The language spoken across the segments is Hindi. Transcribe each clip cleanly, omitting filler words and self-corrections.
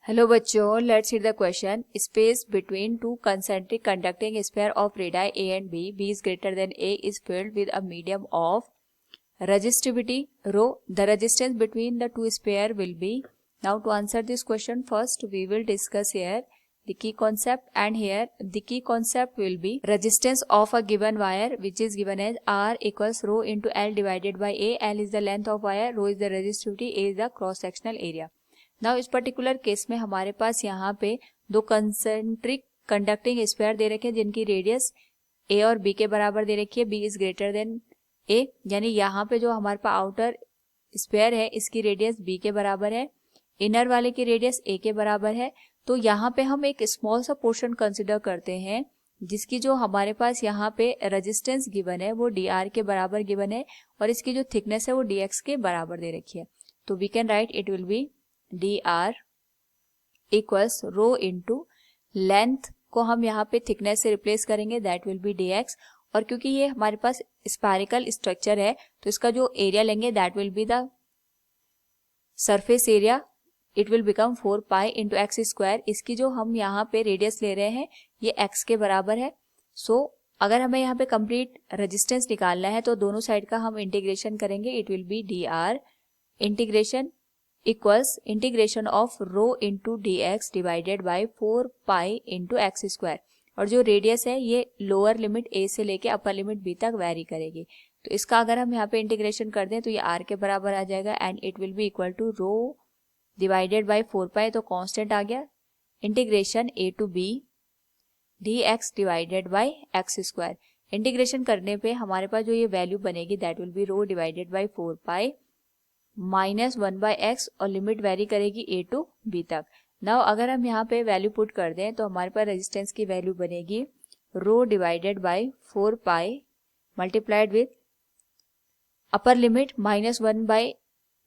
हेलो बच्चों, let's read the question. Space between two concentric conducting sphere of radii A and B is greater than A is filled with a medium of resistivity rho. The resistance between the two sphere will be. Now to answer this question, first we will discuss here the key concept, and here the key concept will be resistance of a given wire which is given as R equals rho into L divided by A. L is the length of wire, rho is the resistivity, A is the cross sectional area. Now इस पर्टिकुलर केस में हमारे पास यहाँ पे दो कंसेंट्रिक कंडक्टिंग स्फीयर दे रखे हैं जिनकी रेडियस ए और बी के बराबर दे रखी है. बी इज ग्रेटर देन ए, यानी यहाँ पे जो हमारे पास आउटर स्फीयर है इसकी रेडियस बी के बराबर है, इनर वाले की रेडियस ए के बराबर है. तो यहाँ पे हम एक स्मॉल सा पोर्शन कंसिडर करते हैं जिसकी जो हमारे पास यहाँ पे रेजिस्टेंस गिवन है वो डी आर के बराबर गिवन है और इसकी जो थिकनेस है वो डी एक्स के बराबर दे रखी है. तो we can write it will be D R equals rho into length को हम यहाँ पे थिकनेस से रिप्लेस करेंगे, that will be D X. और क्योंकि ये हमारे पास स्पैरिकल स्ट्रक्चर है तो इसका जो एरिया लेंगे that will be the surface area, it will become 4 pi into X square. इसकी जो हम यहाँ पे रेडियस ले रहे हैं ये एक्स के बराबर है. सो अगर हमें यहाँ पे कंप्लीट रेजिस्टेंस निकालना है तो दोनों साइड का हम इंटीग्रेशन करेंगे. It will be D R integration equals integration of rho into D X divided by 4 pi into X square. और जो रेडियस है ये लोअर लिमिट ए से लेके अपर लिमिट बी तक वेरी करेगी. तो इसका अगर हम यहाँ पे इंटीग्रेशन कर दें तो ये आर के बराबर आ जाएगा and it will be equal to rho divided by 4 pi, तो कांस्टेंट आ गया, integration A to B D X divided by X square. Integration करने पे हमारे पास जो ये वैल्यू बनेगी that will be rho divided by 4 pi minus 1 by X और लिमिट वेरी करेगी ए टू बी तक. नाउ अगर हम यहाँ पे वैल्यू पुट कर दें तो हमारे पास रेजिस्टेंस की वैल्यू बनेगी rho divided by 4 pi multiplied with upper limit minus 1 by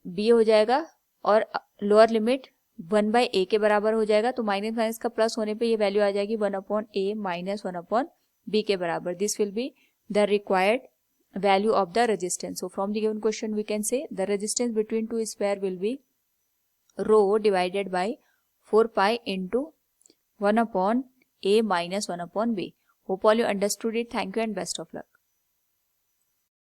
B हो जाएगा और लोअर लिमिट 1 बाई ए के बराबर हो जाएगा. तो माइनस माइनस का प्लस होने पे ये वैल्यू आ जाएगी 1 अपॉन ए माइनस 1 अपॉन बी के बराबर. This will be the required value of the resistance. So from the given question we can say the resistance between two sphere will be rho divided by 4 pi into 1 upon a minus 1 upon b. Hope all you understood it. Thank you and best of luck.